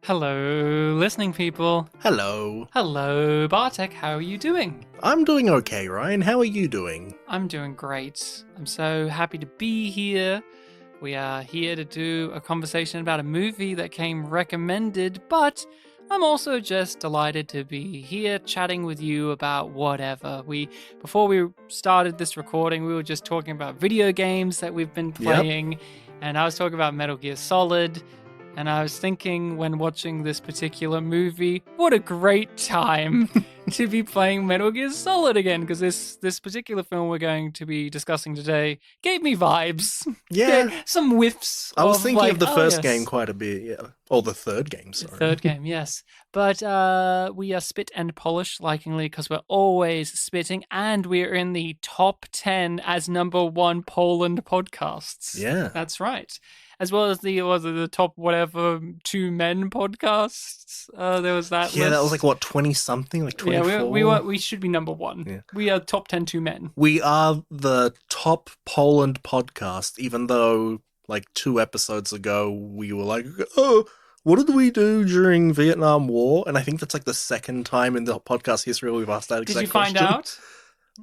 Hello, listening people. Hello. Hello, Bartek. How are you doing? I'm doing okay, Ryan. How are you doing? I'm doing great. I'm so happy to be here. We are here to do a conversation about a movie that came recommended, but I'm also just delighted to be here chatting with you about whatever. Before we started this recording, we were just talking about video games that we've been playing, and I was talking about Metal Gear Solid. And I was thinking when watching this particular movie, what a great time to be playing Metal Gear Solid again, because this particular film we're going to be discussing today gave me vibes. Yeah. Some whiffs. I was thinking like, of the first game yes. quite a bit, yeah. Or the third game, sorry. Third game, yes. But we are spit and polish, likingly, because we're always spitting, and we're in the top 10 as #1 Poland podcasts. Yeah. That's right. As well as the top whatever 2 men podcasts. There was that. Yeah, list. that was like what, 20-something, like 24? Yeah, we should be #1. Yeah. We are top 10 2 men. We are the top Poland podcast, even though like 2 episodes ago we were like, oh, what did we do during Vietnam War? And I think that's like the second time in the podcast history we've asked that exact question. Did you find out?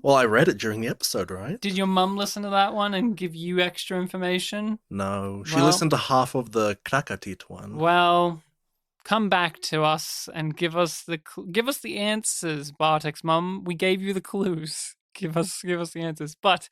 Well, I read it during the episode, right? Did your mum listen to that one and give you extra information? No, she listened to half of the Krakatit one. Well, come back to us and give us the answers, Bartek's mum. We gave you the clues. Give us the answers. But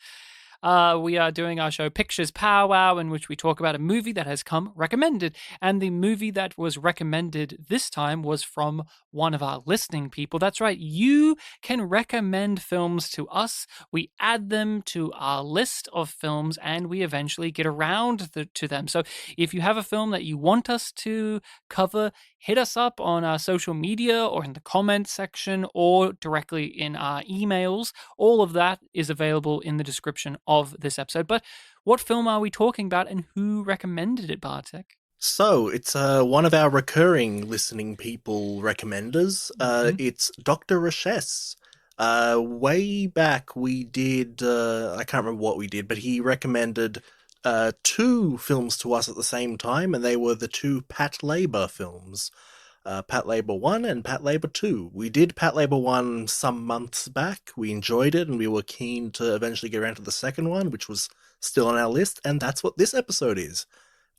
we are doing our show Pictures Powwow, in which we talk about a movie that has come recommended. And the movie that was recommended this time was from one of our listening people. That's right. You can recommend films to us. We add them to our list of films, and we eventually get around to them. So if you have a film that you want us to cover, hit us up on our social media or in the comments section or directly in our emails. All of that is available in the description of this episode. But what film are we talking about, and who recommended it, Bartek? So, it's one of our recurring listening people recommenders. It's Dr. Rashes. Way back we did, I can't remember what we did, but he recommended 2 films to us at the same time, and they were the 2 Patlabor films. Patlabor 1 and Patlabor 2. We did Patlabor 1 some months back. We enjoyed it, and we were keen to eventually get around to the second one, which was still on our list, and that's what this episode is.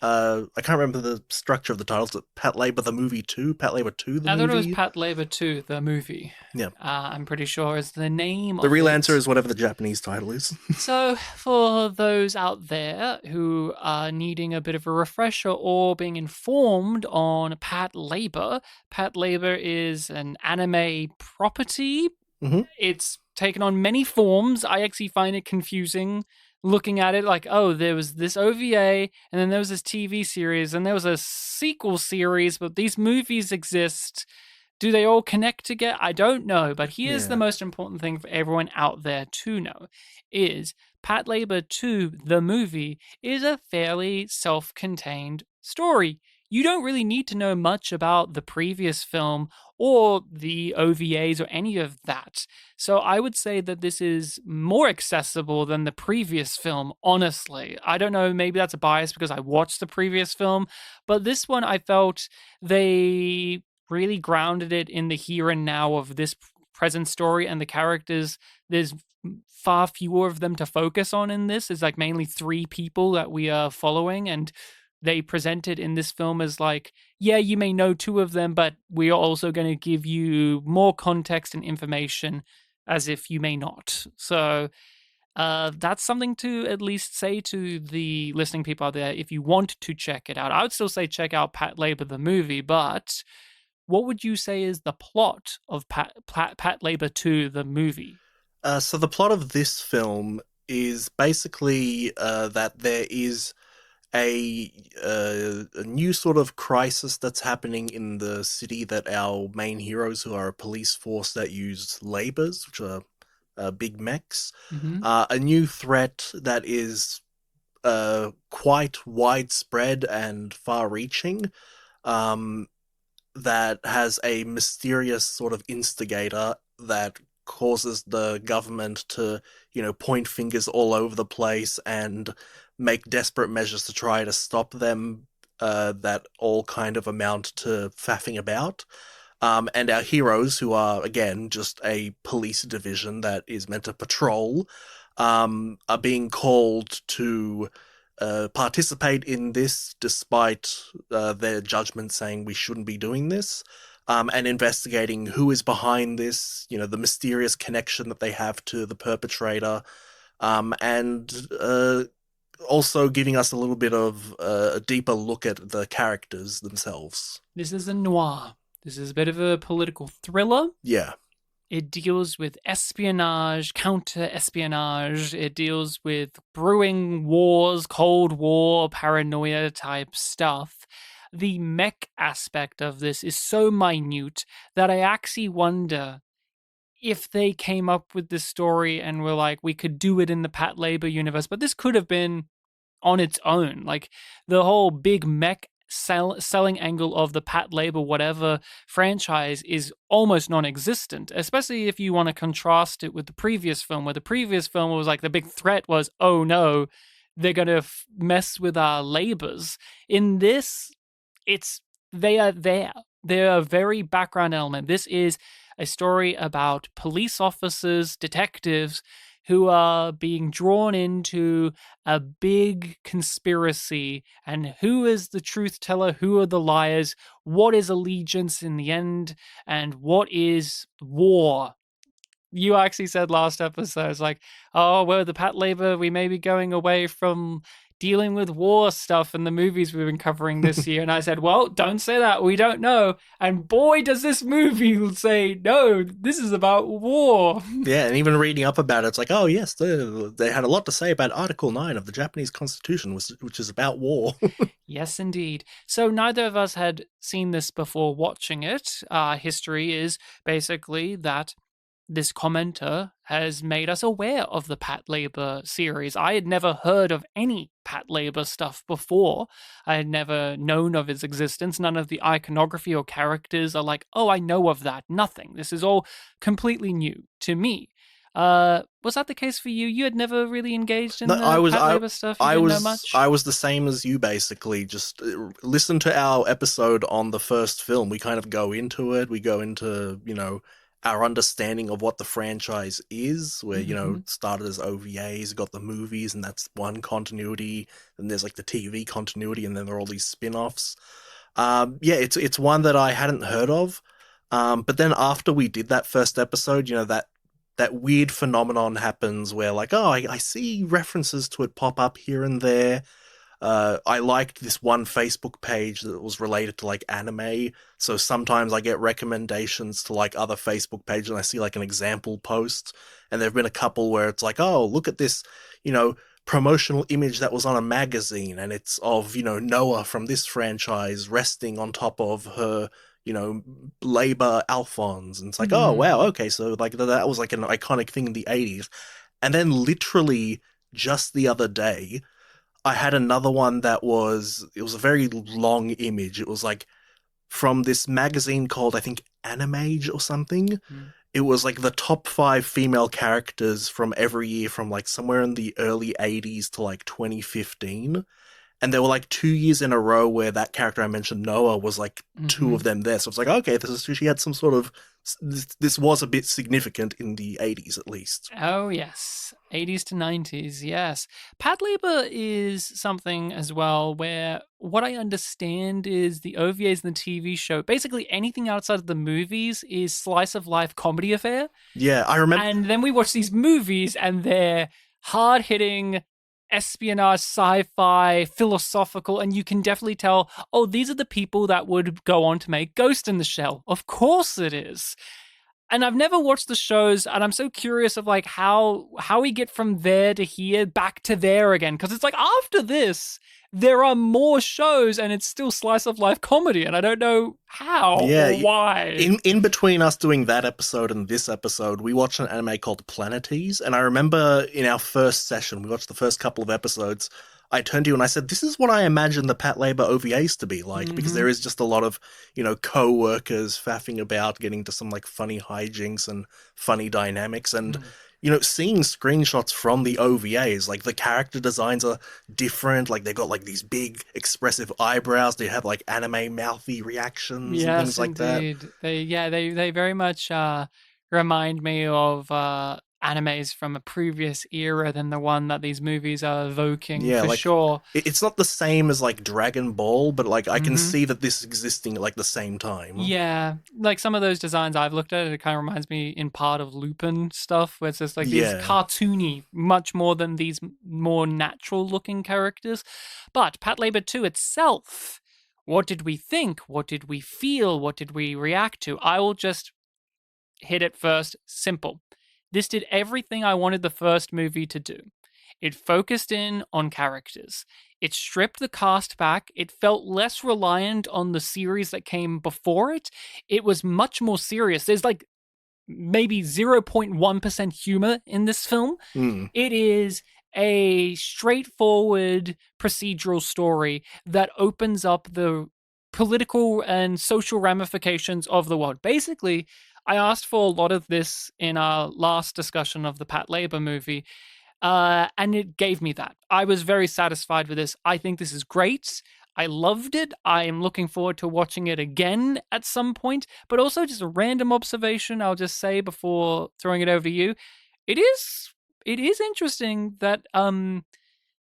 I can't remember the structure of the titles, but Patlabor the movie 2, Patlabor 2 the movie. I thought it was Patlabor 2 the movie. Yeah. I'm pretty sure is the name The real answer is whatever the Japanese title is. So, for those out there who are needing a bit of a refresher or being informed on Patlabor, Patlabor is an anime property. Mm-hmm. It's taken on many forms. I actually find it confusing looking at it like, oh, there was this OVA, and then there was this TV series, and there was a sequel series, but these movies exist. Do they all connect together? I don't know, but here's the most important thing for everyone out there to know is Patlabor 2, the movie, is a fairly self-contained story. You don't really need to know much about the previous film or the OVAs or any of that. So I would say that this is more accessible than the previous film, honestly. I don't know, maybe that's a bias because I watched the previous film, but this one I felt they really grounded it in the here and now of this present story, and the characters, there's far fewer of them to focus on in this. It's like mainly 3 people that we are following, and they presented in this film as like, yeah, you may know 2 of them, but we are also going to give you more context and information as if you may not. So that's something to at least say to the listening people out there if you want to check it out. I would still say check out Patlabor the movie, but what would you say is the plot of Patlabor 2 the movie? So the plot of this film is basically that there is a new sort of crisis that's happening in the city that our main heroes, who are a police force that use labors, which are big mechs, a new threat that is quite widespread and far-reaching, that has a mysterious sort of instigator that causes the government to, point fingers all over the place and make desperate measures to try to stop them that all kind of amount to faffing about. And our heroes, who are, again, just a police division that is meant to patrol, are being called to participate in this despite their judgment saying we shouldn't be doing this, and investigating who is behind this, the mysterious connection that they have to the perpetrator, and also giving us a little bit of a deeper look at the characters themselves. This is a noir. This is a bit of a political thriller. Yeah. It deals with espionage, counter-espionage. It deals with brewing wars, Cold War, paranoia type stuff. The mech aspect of this is so minute that I actually wonder if they came up with this story and were like, we could do it in the Patlabor universe, but this could have been on its own. Like, the whole big mech selling angle of the Patlabor whatever franchise is almost non-existent, especially if you want to contrast it with the previous film, where the previous film was like the big threat was, oh no, they're going to mess with our labors. In this, they are there. They're a very background element. This is a story about police officers, detectives, who are being drawn into a big conspiracy, and who is the truth teller, who are the liars, what is allegiance in the end, and what is war. You actually said last episode, it's like, oh, well, the Patlabor, we may be going away from dealing with war stuff in the movies we've been covering this year. And I said, well, don't say that. We don't know. And boy, does this movie say, no, this is about war. Yeah, and even reading up about it, it's like, oh, yes, they had a lot to say about Article 9 of the Japanese Constitution, which is about war. Yes, indeed. So neither of us had seen this before watching it. History is basically that this commenter has made us aware of the Patlabor series. I had never heard of any Patlabor stuff before. I had never known of its existence. None of the iconography or characters are like, oh, I know of that. Nothing. This is all completely new to me. Was that the case for you? You had never really engaged in the Patlabor stuff? You didn't know much? I was the same as you, basically. Just listen to our episode on the first film. We kind of go into it. We go into, our understanding of what the franchise is, where, it started as OVAs, got the movies, and that's one continuity, and there's like the TV continuity, and then there are all these spin-offs. It's one that I hadn't heard of. But then after we did that first episode, that weird phenomenon happens where, like, oh, I see references to it pop up here and there. I liked this one Facebook page that was related to like anime, so sometimes I get recommendations to like other Facebook pages and I see like an example post, and there've been a couple where it's like, oh, look at this, promotional image that was on a magazine, and it's of, Noah from this franchise resting on top of her, labor Alphonse, and it's like, oh wow, okay, so like that was like an iconic thing in the 80s. And then literally just the other day I had another one it was a very long image. It was like from this magazine called, I think, Animage or something. It was like the top 5 female characters from every year from like somewhere in the early 80s to like 2015. And there were like 2 years in a row where that character I mentioned, Noah, was like 2 of them there. So it's like, okay, she had some sort of, this was a bit significant in the 80s at least. Oh, yes. 80s to 90s, yes. Patlabor is something as well where what I understand is the OVAs and the TV show, basically anything outside of the movies is slice of life comedy affair. Yeah, I remember. And then we watch these movies and they're hard-hitting espionage, sci-fi, philosophical, and you can definitely tell, oh, these are the people that would go on to make Ghost in the Shell. Of course it is. And I've never watched the shows, and I'm so curious of like how we get from there to here, back to there again. Because it's like after this, there are more shows, and it's still slice of life comedy, and I don't know how or why. In between us doing that episode and this episode, we watched an anime called Planetes, and I remember in our first session, we watched the first couple of episodes, I turned to you and I said, this is what I imagine the Patlabor OVAs to be like, because there is just a lot of, co-workers faffing about, getting to some like funny hijinks and funny dynamics. And, seeing screenshots from the OVAs, like the character designs are different. Like they got like these big expressive eyebrows. They have like anime mouthy reactions and things Yes, like that. indeed. They very much remind me of animes from a previous era than the one that these movies are evoking Yeah, for like sure. it's not the same as like Dragon Ball, but like I can Hmm. see that this is existing at like the same time. Yeah, like some of those designs I've looked at, it kind of reminds me in part of Lupin stuff, where it's just like these Yeah. cartoony, much more than these more natural looking characters. But Patlabor 2 itself, what did we think? What did we feel? What did we react to? I will just hit it first. Simple. This did everything I wanted the first movie to do. It focused in on characters. It stripped the cast back. It felt less reliant on the series that came before it. It was much more serious. There's like maybe 0.1% humor in this film. Mm. It is a straightforward procedural story that opens up the political and social ramifications of the world. Basically, I asked for a lot of this in our last discussion of the Patlabor movie, and it gave me that. I was very satisfied with this. I think this is great. I loved it. I am looking forward to watching it again at some point. But also, just a random observation I'll just say before throwing it over to you. It is it is interesting that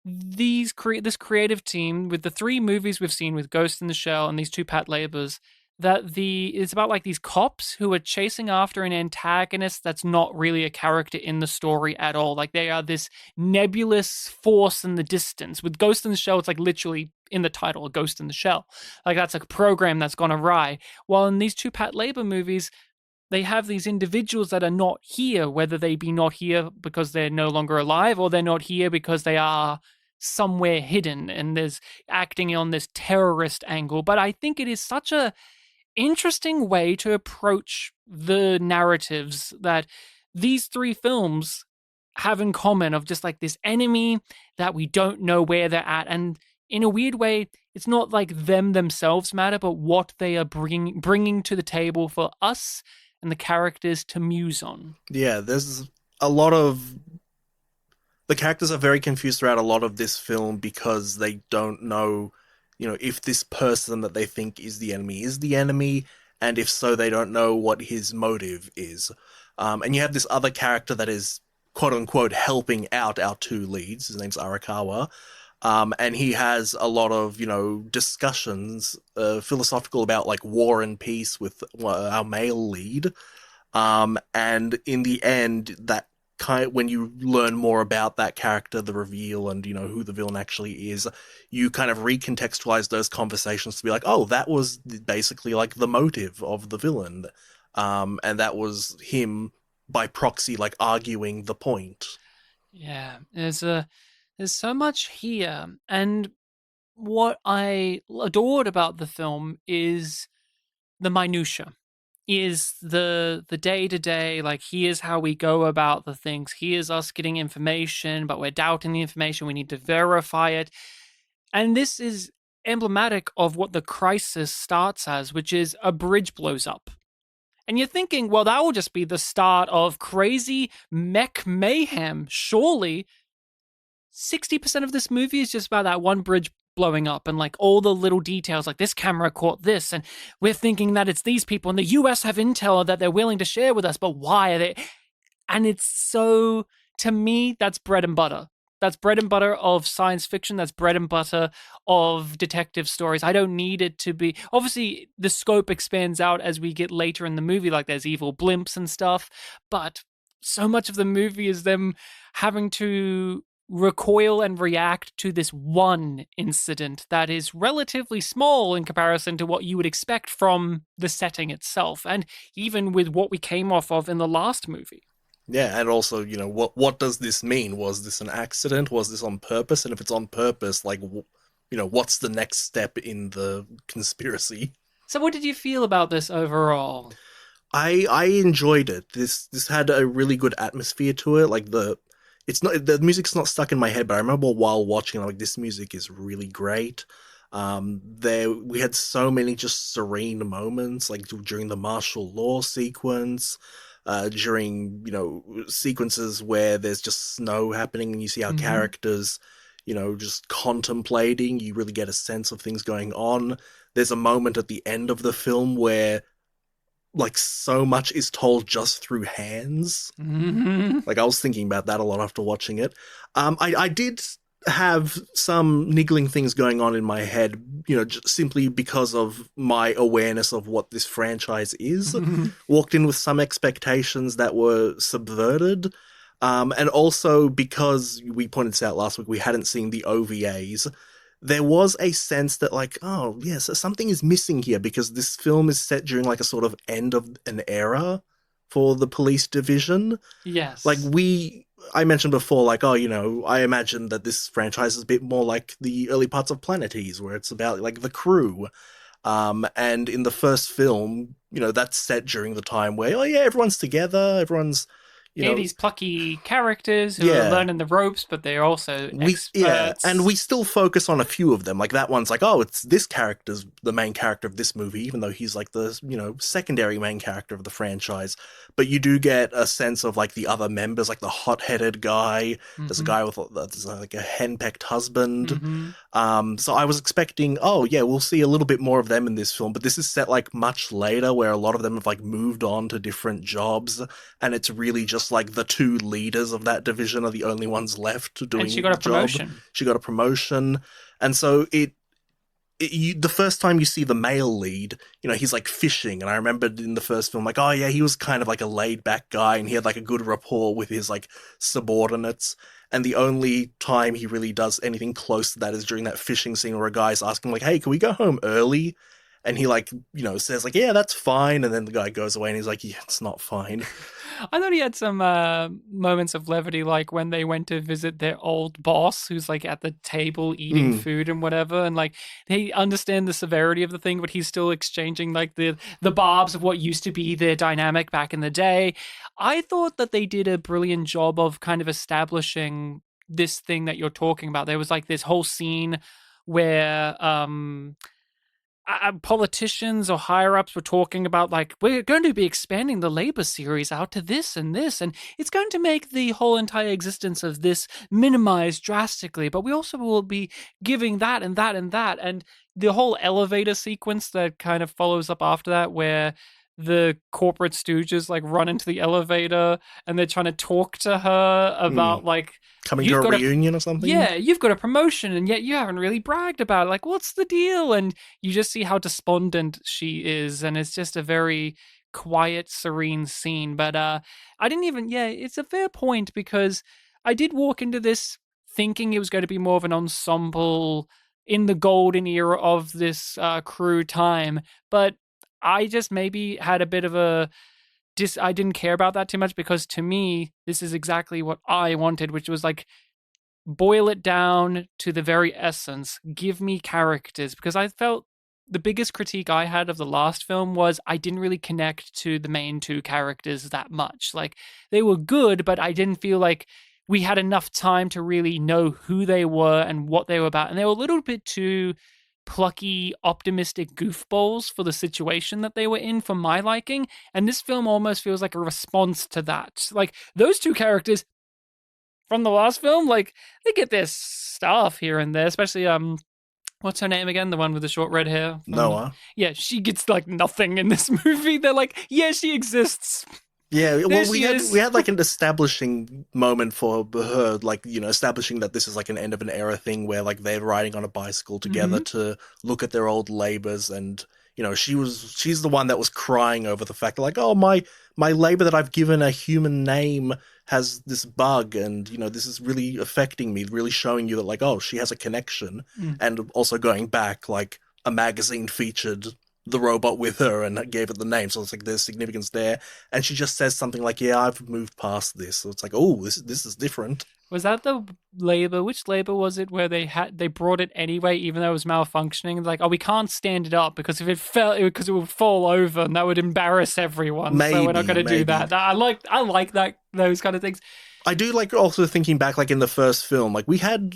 this creative team with the three movies we've seen with Ghost in the Shell and these two Pat Labors, that it's about like these cops who are chasing after an antagonist that's not really a character in the story at all. Like they are this nebulous force in the distance. With Ghost in the Shell, it's like literally in the title, a ghost in the shell. Like that's a program that's gone awry. While in these two Pat Labor movies, they have these individuals that are not here, whether they be not here because they're no longer alive or they're not here because they are somewhere hidden and there's acting on this terrorist angle. But I think it is such a interesting way to approach the narratives that these three films have in common of just like this enemy that we don't know where they're at. And in a weird way, it's not like them themselves matter, but what they are bringing to the table for us and the characters to muse on. Yeah, there's a lot of the characters are very confused throughout a lot of this film because they don't know, if this person that they think is the enemy, and if so, they don't know what his motive is. And you have this other character that is quote unquote helping out our two leads. His name's Arakawa. And he has a lot of, discussions, philosophical about like war and peace with our male lead. And in the end, that when you learn more about that character, the reveal, and who the villain actually is, you kind of recontextualize those conversations to be like, oh, that was basically like the motive of the villain, and that was him by proxy, like arguing the point. Yeah, there's so much here, and what I adored about the film is the minutia, is the day to day. Like here's how we go about the things. Here's us getting information, but we're doubting the information. We need to verify it, and this is emblematic of what the crisis starts as, which is a bridge blows up. And you're thinking, well, that will just be the start of crazy mech mayhem. Surely 60% of this movie is just about that one bridge blowing up and like all the little details, like this camera caught this, and we're thinking that it's these people, and the US have intel that they're willing to share with us, but why are they? And it's so, to me, that's bread and butter. That's bread and butter of science fiction. That's bread and butter of detective stories. I don't need it to be. Obviously, the scope expands out as we get later in the movie, like there's evil blimps and stuff. But so much of the movie is them having to recoil and react to this one incident that is relatively small in comparison to what you would expect from the setting itself, and even with what we came off of in the last movie. Yeah, and also, what does this mean? Was this an accident? Was this on purpose? And if it's on purpose, like, what's the next step in the conspiracy? So, what did you feel about this overall? I enjoyed it. This had a really good atmosphere to it. Like the music's not stuck in my head, but I remember while watching, like this music is really great. We had so many just serene moments, like during the martial law sequence. during, sequences where there's just snow happening and you see our Mm-hmm. characters, just contemplating. You really get a sense of things going on. There's a moment at the end of the film where like so much is told just through hands. Mm-hmm. Like I was thinking about that a lot after watching it. I did have some niggling things going on in my head, just simply because of my awareness of what this franchise is. Walked in with some expectations that were subverted. And also because we pointed this out last week, we hadn't seen the OVAs. There was a sense that, like, oh, yes, something is missing here because this film is set during like a sort of end of an era for the police division. Like Yes. I mentioned before, like, oh, I imagine that this franchise is a bit more like the early parts of Planetease, where it's about like the crew. And in the first film, that's set during the time where, oh yeah, everyone's together, everyone's, you Yeah, know, these plucky characters who are yeah, learning the ropes, but they're also and experts. we still focus on a few of them. Like that one's like, oh, it's this character's the main character of this movie, even though he's like the, secondary main character of the franchise. But you do get a sense of like the other members, like the hot-headed guy. There's a Mm-hmm. guy with there's like a henpecked husband. Mm-hmm. So I was expecting, oh yeah, we'll see a little bit more of them in this film, but this is set like much later, where a lot of them have like moved on to different jobs, and it's really just like the two leaders of that division are the only ones left And she doing got the a job. promotion. She got a promotion, and so the first time you see the male lead, he's like fishing, and I remembered in the first film, like, oh yeah, he was kind of like a laid back guy, and he had like a good rapport with his like subordinates. And the only time he really does anything close to that is during that fishing scene where a guy's asking like, hey, can we go home early? And he like, says like, yeah, that's fine. And then the guy goes away and he's like, yeah, it's not fine. I thought he had some moments of levity, like when they went to visit their old boss, who's like at the table eating Mm. food and whatever, and like they understand the severity of the thing, but he's still exchanging like the barbs of what used to be their dynamic back in the day. I thought that they did a brilliant job of kind of establishing this thing that you're talking about. There was like this whole scene where politicians or higher ups were talking about like we're going to be expanding the labor series out to this and this, and it's going to make the whole entire existence of this minimized drastically, but we also will be giving that and that and that. And the whole elevator sequence that kind of follows up after that, where the corporate stooges like run into the elevator and they're trying to talk to her Mm. about like Coming to you've a got a reunion or something. yeah, you've got a promotion and yet you haven't really bragged about it. Like, what's the deal? And you just see how despondent she is, and it's just a very quiet, serene scene. But I didn't even yeah, it's a fair point because I did walk into this thinking it was going to be more of an ensemble in the golden era of this crew time, but I just maybe had a bit of a I didn't care about that too much because to me this is exactly what I wanted, which was like boil it down to the very essence. Give me characters because I felt the biggest critique I had of the last film was I didn't really connect to the main two characters that much. Like they were good, but I didn't feel like we had enough time to really know who they were and what they were about. And they were a little bit too plucky, optimistic goofballs for the situation that they were in for my liking. And this film almost feels like a response to that. Like those two characters from the last film, like they get their stuff here and there, especially what's her name again? The one with the short red hair from Noah. yeah, she gets like nothing in this movie. They're like, yeah, she exists. Yeah, There well, we she had is. we had like an establishing moment for her, like establishing that this is like an end of an era thing where like they're riding on a bicycle together Mm-hmm. to look at their old labors, and she's the one that was crying over the fact like, oh, my labor that I've given a human name has this bug, and this is really affecting me, really showing you that like, oh, she has a connection, Mm. and also going back like a magazine featured the robot with her and gave it the name. So it's like there's significance there. And she just says something like, "Yeah, I've moved past this." So it's like, "Oh, this is different." Was that the labor? Which labor was it where they brought it anyway, even though it was malfunctioning? Like, oh, we can't stand it up because if it fell, because it would fall over and that would embarrass everyone. So we're not going Maybe, to do maybe. that. I like that those kind of things. I do like also thinking back, like in the first film, like we had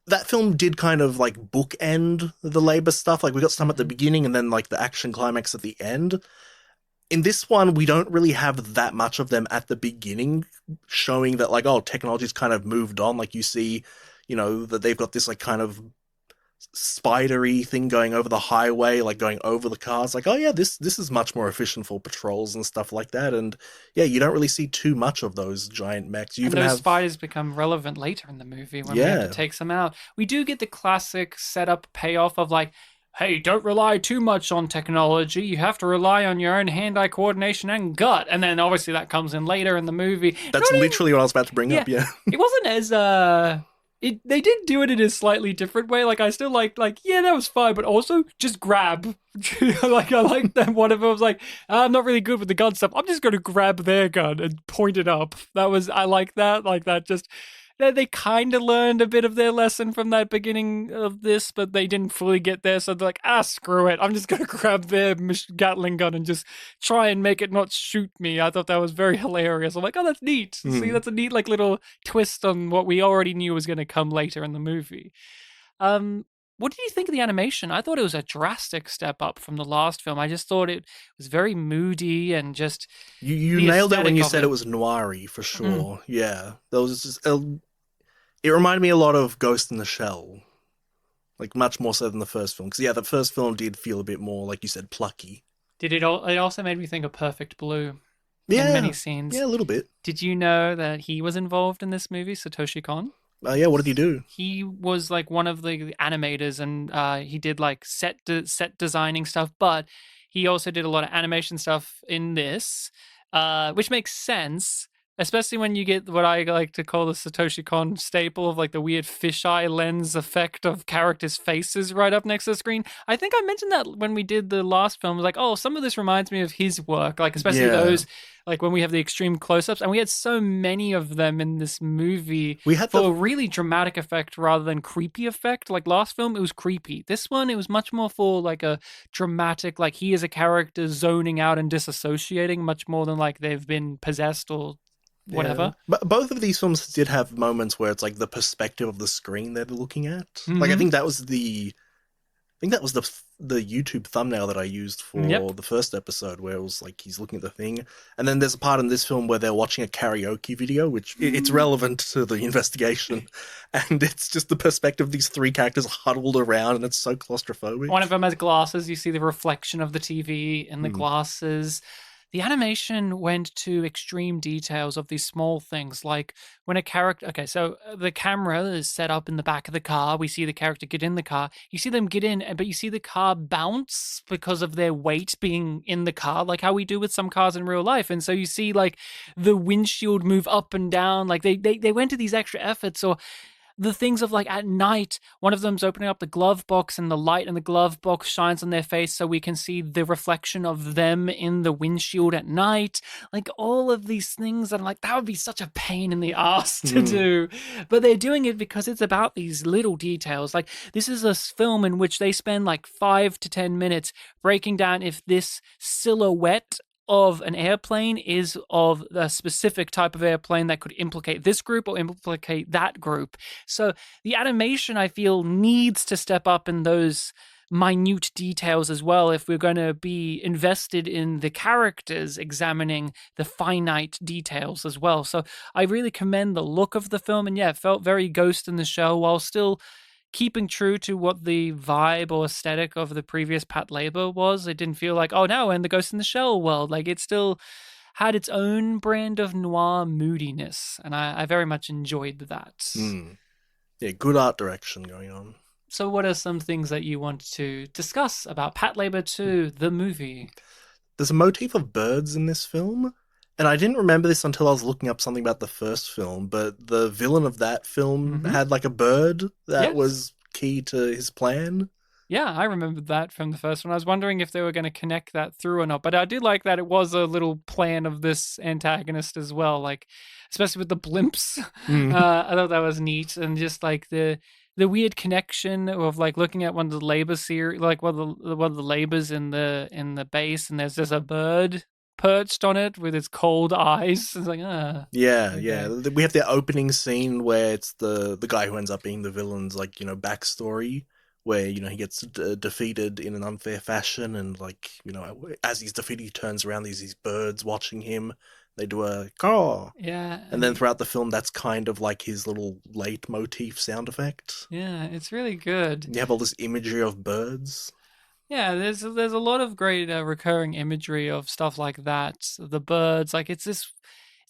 that film did kind of like bookend the labor stuff. Like we got some at the Mm-hmm. beginning and then like the action climax at the end. in this one, we don't really have that much of them at the beginning, showing that like, oh, technology's kind of moved on. Like you see, that they've got this like kind of spidery thing going over the highway, like going over the cars. Like, oh yeah, this is much more efficient for patrols and stuff like that. And yeah, you don't really see too much of those giant mechs. You And even those have, spiders become relevant later in the movie when we have to yeah, take some out. We do get the classic setup payoff of like, hey, don't rely too much on technology. You have to rely on your own hand-eye coordination and gut. And then obviously that comes in later in the movie. that's Not even literally what I was about to bring yeah, up. Yeah. it wasn't as they did do it in a slightly different way. Like I still like yeah, that was fine, but also just grab. Like I like that one of them was like, I'm not really good with the gun stuff. I'm just going to grab their gun and point it up. That was I like that just they kind of learned a bit of their lesson from that beginning of this, but they didn't fully get there. So they're like, screw it. I'm just going to grab their Gatling gun and just try and make it not shoot me. I thought that was very hilarious. I'm like, oh, that's neat. See, Mm. that's a neat, like, little twist on what we already knew was going to come later in the movie. What did you think of the animation? I thought it was a drastic step up from the last film. I just thought it was very moody and just You the nailed it when aesthetic you of said it it. was noiry for Mm. sure. Yeah, that was just it reminded me a lot of Ghost in the Shell, like much more so than the first film. Because yeah, the first film did feel a bit more, like you said, plucky. Did it all? It also made me think of Perfect Blue in many Yeah, scenes. yeah, a little bit. Did you know that he was involved in this movie, Satoshi Kon? Yeah, what did he do? He was like one of the animators, and he did like set designing stuff. But he also did a lot of animation stuff in this, which makes sense, especially when you get what I like to call the Satoshi Kon staple of like the weird fisheye lens effect of characters' faces right up next to the screen. I think I mentioned that when we did the last film. I was like, oh, some of this reminds me of his work, like especially Yeah, those like when we have the extreme close-ups, and we had so many of them in this movie we had for the a really dramatic effect rather than creepy effect. Like last film, it was creepy. This one, it was much more for like a dramatic, like he is a character zoning out and disassociating, much more than like they've been possessed or yeah, whatever. but both of these films did have moments where it's like the perspective of the screen they're looking at. Like I Mm-hmm. think that was the YouTube thumbnail that I used Yep. for the first episode, where it was like he's looking at the thing, and then there's a part in this film where they're watching a karaoke video, which it's relevant to the investigation, and it's just the perspective of these three characters huddled around, and it's so One claustrophobic. of them has glasses. You see the reflection of the TV in the Hmm. glasses. The animation went to extreme details of these small things, like when a character. Okay, so the camera is set up in the back of the car. We see the character get in the car. You see them get in, but you see the car bounce because of their weight being in the car, like how we do with some cars in real life. And so you see like the windshield move up and down. Like they went to these extra efforts, or the things of like at night, one of them's opening up the glove box and the light in the glove box shines on their face so we can see the reflection of them in the windshield at night. Like all of these things, and like that would be such a pain in the ass to Hmm. do. But they're doing it because it's about these little details. Like this is a film in which they spend like 5 to 10 minutes breaking down if this silhouette of an airplane is of a specific type of airplane that could implicate this group or implicate that group. So the animation, I feel, needs to step up in those minute details as well if we're going to be invested in the characters examining the finite details as well. So I really commend the look of the film, and yeah, it felt very Ghost in the Shell while still keeping true to what the vibe or aesthetic of the previous Patlabor was. It didn't feel like, oh, now we're in the Ghost in the Shell world. Like it still had its own brand of noir moodiness, and I very much enjoyed that. Hmm. Yeah, good art direction going on. So, what are some things that you want to discuss about Patlabor 2, the movie? There's a motif of birds in this film, and I didn't remember this until I was looking up something about the first film, but the villain of that film Mm-hmm. had like a bird that Yes. was key to his plan. Yeah, I remembered that from the first one. I was wondering if they were going to connect that through or not, but I did like that it was a little plan of this antagonist as well, like especially with the blimps. Mm. I thought that was neat, and just like the weird connection of like looking at one of the labor series, like one of the labors in the base, and there's just a bird perched on it with its cold eyes. It's like Yeah, yeah. okay. We have the opening scene where it's the guy who ends up being the villain's like, backstory, where he gets defeated in an unfair fashion, and like as he's defeated, he turns around. There's these birds watching him. They do a caw, Yeah, and and then throughout the film, that's kind of like his little leitmotif sound effect. yeah, it's really good. You have all this imagery of birds. Yeah, there's a lot of great recurring imagery of stuff like that. The birds, like it's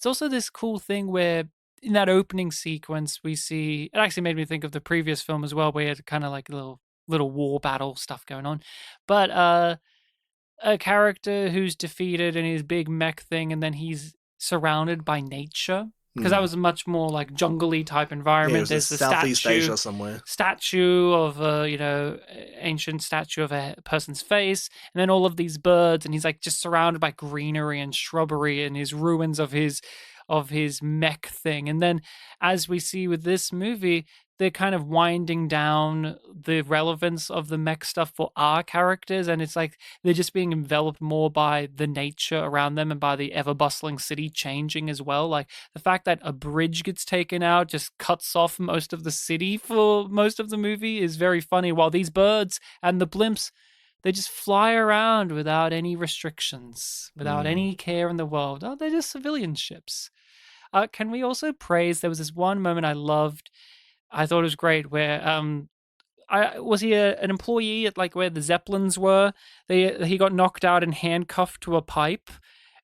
also this cool thing where in that opening sequence we see it actually made me think of the previous film as well, where you had kind of like a little war battle stuff going on, but a character who's defeated in his big mech thing, and then he's surrounded by nature because that Hmm. was a much more like jungly type Yeah, it environment. was in There's the Southeast Asia somewhere. statue of a ancient statue of a person's face, and then all of these birds, and he's like just surrounded by greenery and shrubbery and his ruins of his mech thing. And then as we see with this movie, they're kind of winding down the relevance of the mech stuff for our characters, and it's like they're just being enveloped more by the nature around them and by the ever bustling city changing as well. Like the fact that a bridge gets taken out just cuts off most of the city for most of the movie is very funny, while these birds and the blimps, they just fly around without any restrictions, without Hmm. any care in the world. Oh, they're just civilian ships. Can we also praise? There was this one moment I loved. I thought it was great where I was he an employee at like where the Zeppelins were. He got knocked out and handcuffed to a pipe,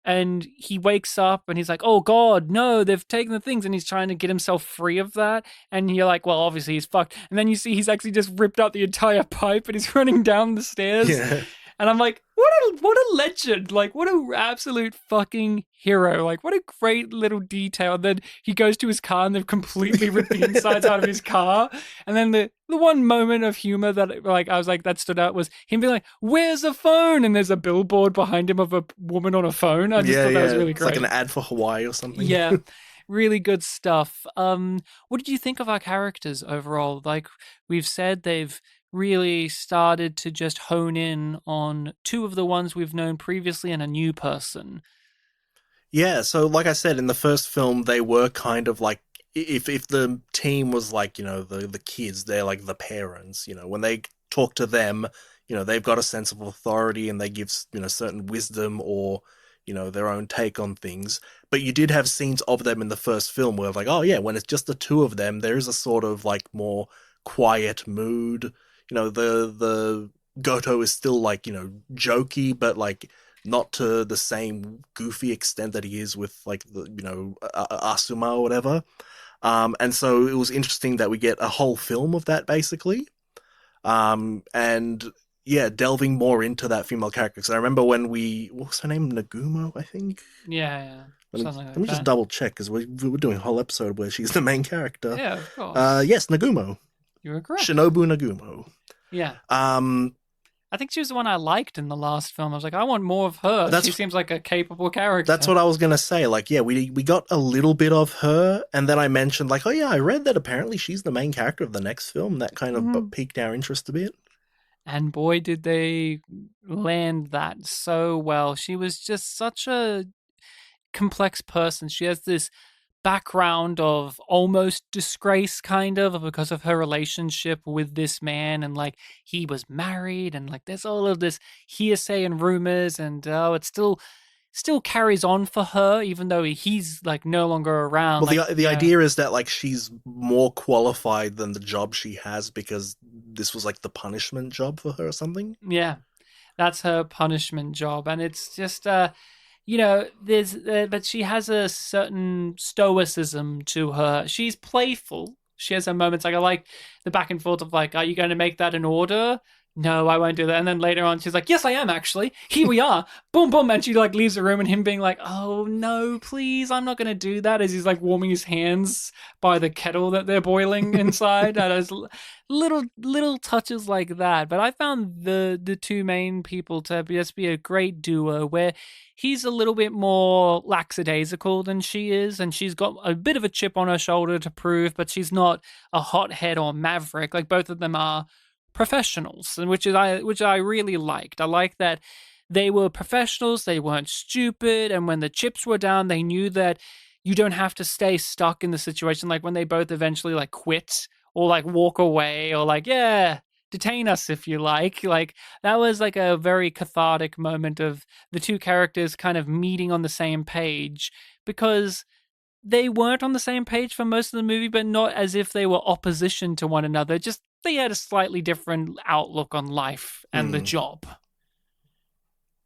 and he wakes up and he's like, "Oh God, no! They've taken the things," and he's trying to get himself free of that. And you're like, "Well, obviously he's fucked." And then you see he's actually just ripped out the entire pipe and he's running down the stairs. Yeah. And I'm like, what a legend! Like, what a absolute fucking hero! Like, what a great little detail. And then he goes to his car and they've completely ripped the insides out of his car. And then the one moment of humor that like I was like that stood out was him being like, "Where's the phone?" And there's a billboard behind him of a woman on a phone. I just Yeah, thought that was yeah. really It's like an great. ad for Hawaii or something. Yeah. Really good stuff. What did you think of our characters overall? Like we've said, they've really started to just hone in on two of the ones we've known previously and a new person. Yeah, so like I said in the first film, they were kind of like if the team was like the kids, they're like the parents. When they talk to them, they've got a sense of authority and they give certain wisdom or their own take on things. But you did have scenes of them in the first film where like, oh yeah, when it's just the two of them, there is a sort of like more quiet mood. The Goto is still like jokey, but like not to the same goofy extent that he is with like the Asuma or whatever. And so it was interesting that we get a whole film of that basically. And yeah, delving more into that female character. Because I remember when what was her name? Nagumo, I think. Yeah, yeah. Let me Something let like me just that. double check because we were doing a whole episode where she's the main character. Yeah, of course. Yes, Nagumo, You were correct. Shinobu Nagumo. Yeah. Um, I think she was the one I liked in the last film. I was like, I want more of her. She that's seems like a capable That's character. what I was gonna say. Like, yeah, we got a little bit of her, and then I mentioned like, oh yeah, I read that apparently she's the main character of the next film. That kind of Mhm. piqued our interest a bit. And boy, did they land that so well. She was just such a complex person. She has this background of almost disgrace, kind of, because of her relationship with this man. And like, he was married, and like, there's all of this hearsay and rumors. And oh, it still carries on for her, even though he's like no longer around. Well, Like, the yeah, idea is that like she's more qualified than the job she has because this was like the punishment job for her or something. yeah, that's her punishment job. And it's just there's but she has a certain stoicism to her. She's playful. She has her moments. Like I like the back and forth of like, are you going to make that an order? No, I won't do that. And then later on, she's like, yes, I am actually. Here we are. Boom, boom. And she like leaves the room, and him being like, oh no, please, I'm not going to do that. As he's like warming his hands by the kettle that they're boiling inside. And there's little touches like that. But I found the two main people to just be a great duo where he's a little bit more lackadaisical than she is, and she's got a bit of a chip on her shoulder to prove, but she's not a hothead or maverick. Like both of them are professionals, and which I really liked. I like that they were professionals, they weren't stupid, and when the chips were down, they knew that you don't have to stay stuck in the situation. Like when they both eventually like quit or like walk away or like, yeah, detain us if you like that was like a very cathartic moment of the two characters kind of meeting on the same page, because they weren't on the same page for most of the movie, but not as if they were opposition to one another, just they had a slightly different outlook on life and the Hmm. job.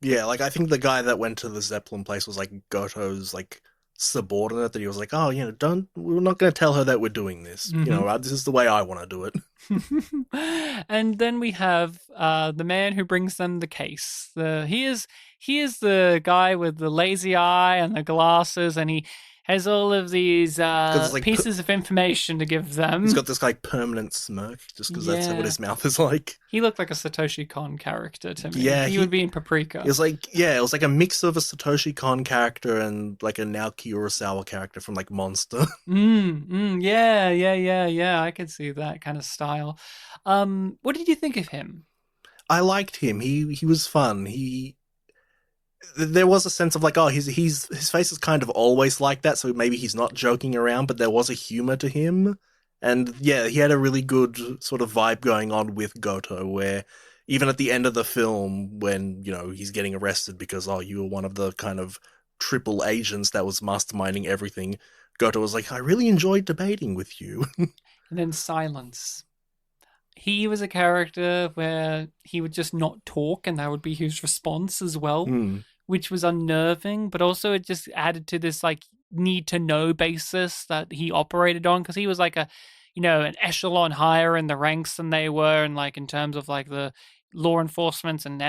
Yeah, like I think the guy that went to the Zeppelin place was like Goto's like subordinate. That he was like, oh, don't. We're not going to tell her that we're doing this. Mm-hmm. This is the way I want to do it. And then we have the man who brings them the case. He is the guy with the lazy eye and the glasses, and he has all of these Because it's like pieces of information to give he's them. got this like permanent smirk, just because that's what Yeah, his mouth is like. he looked like a Satoshi Kon character to me. Yeah, He would be in Paprika. it was like a mix of a Satoshi Kon character and like a Naoki Urasawa character from like Monster. Yeah, yeah, yeah, yeah. I could see that kind of style. What did you think of him? I liked him. He was fun. There was a sense of like, oh, his face is kind of always like that, so maybe he's not joking around, but there was a humor to him. And yeah, he had a really good sort of vibe going on with Goto, where even at the end of the film, when, he's getting arrested because, oh, you were one of the kind of triple agents that was masterminding everything, Goto was like, I really enjoyed debating with you. And then silence. He was a character where he would just not talk, and that would be his response as well, Hmm. which was unnerving, but also it just added to this like need to know basis that he operated on, because he was like an echelon higher in the ranks than they were, and like in terms of like the law enforcement and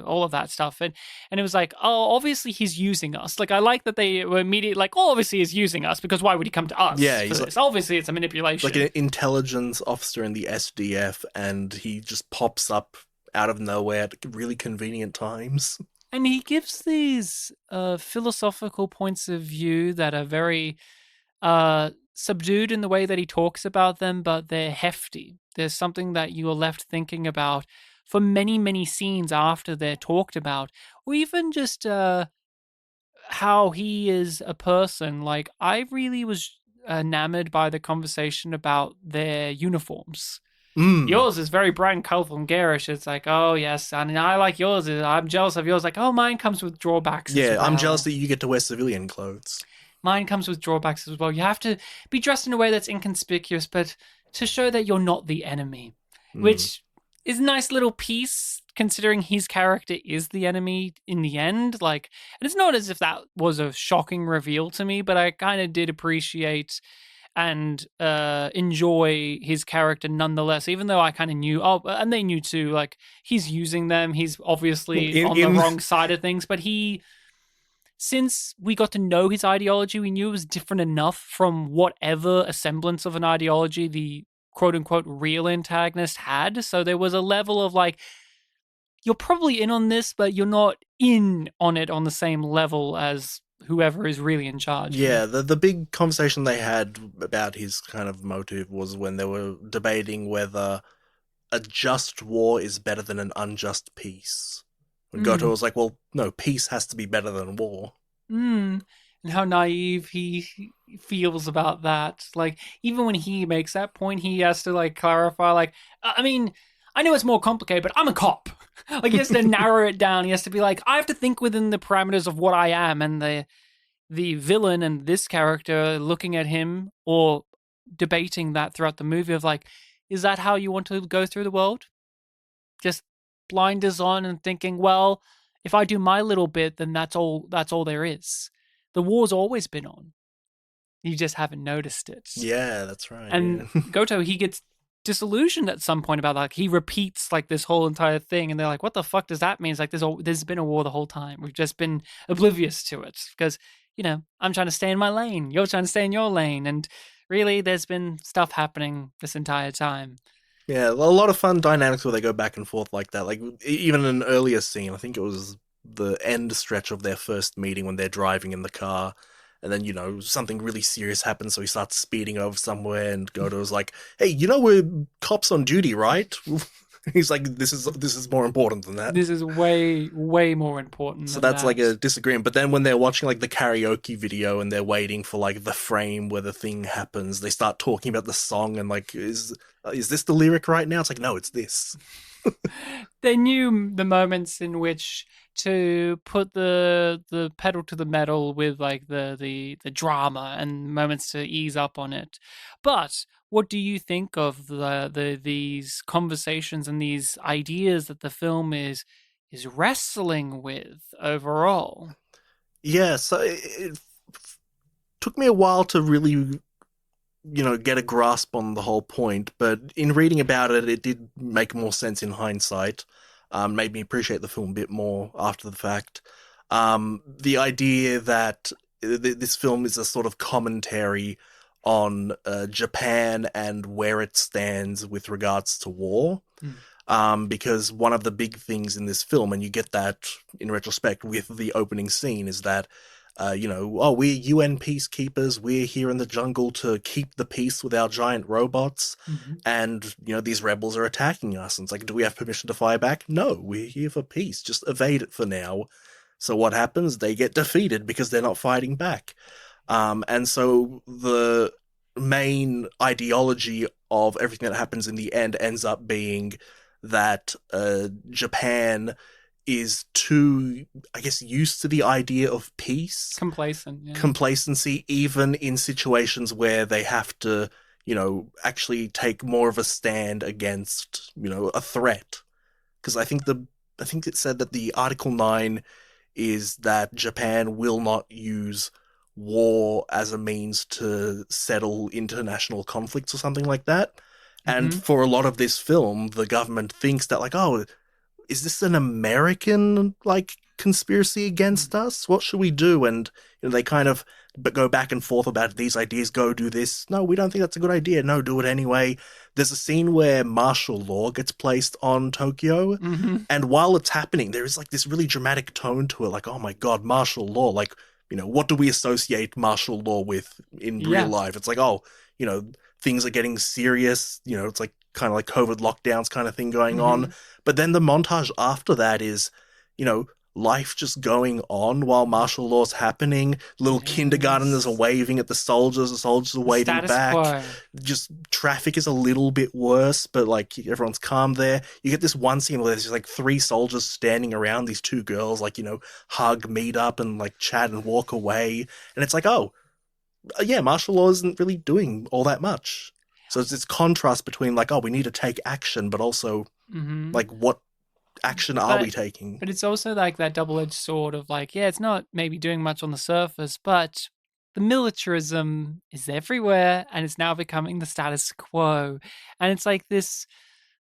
all of that stuff, and it was like, oh, obviously he's using us. Like I like that they were immediately like, oh, obviously he's using us, because why would he come to us Yeah, for he's this? Obviously it's a like an manipulation. intelligence officer in the SDF, and he just pops up out of nowhere at really convenient times. And he gives these philosophical points of view that are very subdued in the way that he talks about them, but they're hefty. There's something that you are left thinking about for many, many scenes after they're talked about, or even just how he is a person. Like, I really was enamored by the conversation about their uniforms. Mm. Yours is very bright and colorful and garish. It's like, oh yes, and I like yours. I'm jealous of yours. Like, oh, mine comes with drawbacks as Yeah, I'm jealous well. that you get to wear civilian clothes. Mine comes with drawbacks as well. You have to be dressed in a way that's inconspicuous, but to show that you're not the enemy, Mm. which is a nice little piece considering his character is the enemy in the end. Like, and it's not as if that was a shocking reveal to me, but I kind of did appreciate and enjoy his character nonetheless, even though I kind of knew, oh, and they knew too, like he's using them, he's obviously In on the in wrong side of things, but since we got to know his ideology, we knew it was different enough from whatever a semblance of an ideology the quote unquote real antagonist had. So there was a level of like, you're probably in on this, but you're not in on it on the same level as whoever is really in charge here. Yeah, the big conversation they had about his kind of motive was when they were debating whether a just war is better than an unjust peace. When Goto Mm. was like, well, no, peace has to be better than war. And how naive he feels about that. Like, even when he makes that point, he has to like clarify, like, I mean, I know it's more complicated, but I'm a cop. Like, he has to narrow it down. He has to be like, I have to think within the parameters of what I am, and the villain and this character looking at him or debating that throughout the movie of like, is that how you want to go through the world? Just blinders on and thinking, well, if I do my little bit, then that's all there is. The war's always been on. You just haven't noticed it. Yeah, that's right. And Yeah. Goto, he gets disillusioned at some point about that. Like, he repeats like this whole entire thing, and they're like, "What the fuck does that mean?" It's like there's been a war the whole time. We've just been oblivious to it because I'm trying to stay in my lane. You're trying to stay in your lane, and really, there's been stuff happening this entire time. Yeah, a lot of fun dynamics where they go back and forth like that. Like even in an earlier scene, I think it was the end stretch of their first meeting when they're driving in the car, and then something really serious happens, so he starts speeding over somewhere, and Goto's like, "Hey, we're cops on duty, right?" He's like, "This is more important than that." This is way, way more important So than that's like a that. disagreement. But then when they're watching like the karaoke video and they're waiting for like the frame where the thing happens, they start talking about the song and like is Is this the lyric right now? It's like, no, it's this. They knew the moments in which to put the pedal to the metal with like the drama and moments to ease up on it. But what do you think of these conversations and these ideas that the film is wrestling with overall? Yeah, so it took me a while to really, get a grasp on the whole point, but in reading about it, it did make more sense in hindsight. Made me appreciate the film a bit more after the fact. The idea that this film is a sort of commentary on Japan and where it stands with regards to war. Mm. Because one of the big things in this film, and you get that in retrospect with the opening scene, is that oh, we're UN peacekeepers. We're here in the jungle to keep the peace with our giant robots. Mhm. And, these rebels are attacking us. And it's like, do we have permission to fire back? No, we're here for peace. Just evade it for now. So what happens? They get defeated because they're not fighting back. And so the main ideology of everything that happens in the end ends up being that Japan is too, I guess, used to the idea of peace, Complacent, yeah. complacency, even in situations where they have to, actually take more of a stand against, a threat. Because I think it said that the Article 9 is that Japan will not use war as a means to settle international conflicts or something like that. And Hmm. for a lot of this film, the government thinks that, like, oh, is this an American like conspiracy against us? What should we do? And they kind of go back and forth about these ideas. Go do this. No, we don't think that's a good idea. No, do it anyway. There's a scene where martial law gets placed on Tokyo, Hmm. and while it's happening, there is like this really dramatic tone to it. Like, oh my god, martial law! Like, what do we associate martial law with in real Yeah. life? It's like, oh, things are getting serious. It's like kind of like COVID lockdowns kind of thing going Hmm. on. But then the montage after that is, you know, life just going on while martial law's happening. Little kindergarteners are Yes. waving at the soldiers are The waving status back. quo. Just traffic is a little bit worse, but like everyone's calm there. You get this one scene where there's just like three soldiers standing around these two girls, like, hug, meet up, and like chat and walk away. And it's like, oh, yeah, martial law isn't really doing all that much. So it's this contrast between like, oh, we need to take action, but also Hmm. like, what action are we But taking? but it's also like that double-edged sword of like, yeah, it's not maybe doing much on the surface, but the militarism is everywhere and it's now becoming the status quo. And it's like this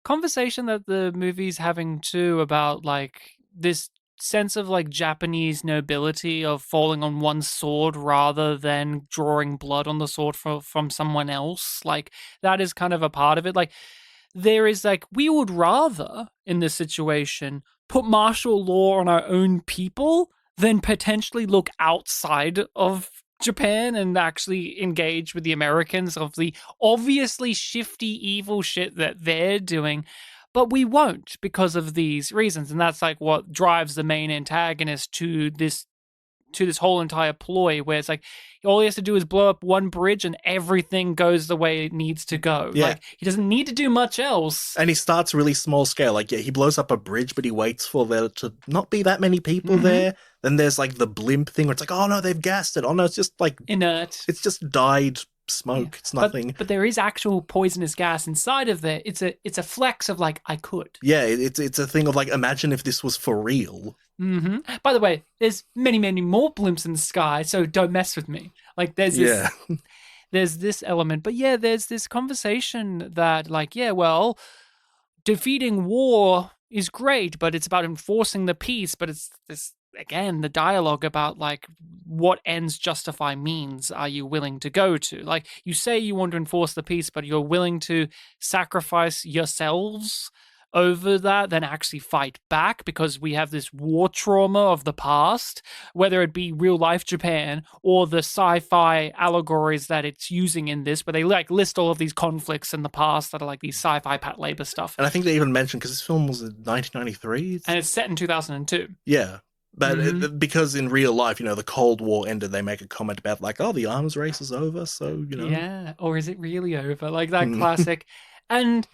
conversation that the movie's having too about like this sense of like Japanese nobility of falling on one sword rather than drawing blood on the sword from someone else. Like that is kind of a part of it. Like there is like we would rather in this situation put martial law on our own people than potentially look outside of Japan and actually engage with the Americans of the obviously shifty evil shit that they're doing. But we won't because of these reasons. And that's like what drives the main antagonist to this whole entire ploy where it's like all he has to do is blow up one bridge and everything goes the way it needs to go. Yeah. Like he doesn't need to do much else. And he starts really small scale. Like, yeah, he blows up a bridge, but he waits for there to not be that many people Mhm. there. Then there's like the blimp thing where it's like, oh no, they've gassed it. Oh no, it's just like, Inert. it's just dyed smoke. Yeah. It's nothing. But there is actual poisonous gas inside of there. It's a flex of like I could. Yeah, it's a thing of like, imagine if this was for real. Hmm. By the way, there's many more blimps in the sky, so don't mess with me. Like there's this Yeah. there's this element, but yeah, there's this conversation that like yeah, well, defeating war is great, but it's about enforcing the peace. But it's this again, the dialogue about like what ends justify means are you willing to go to? Like you say you want to enforce the peace, but you're willing to sacrifice yourselves over that then actually fight back because we have this war trauma of the past, whether it be real life Japan or the sci-fi allegories that it's using in this, where they like list all of these conflicts in the past that are like these sci-fi Patlabor stuff. And I think they even mentioned, because this film was in 1993. And it's set in 2002. Yeah. But because in real life, the Cold War ended, they make a comment about like, oh, the arms race is over. So, Yeah. Or is it really over? Like that classic. And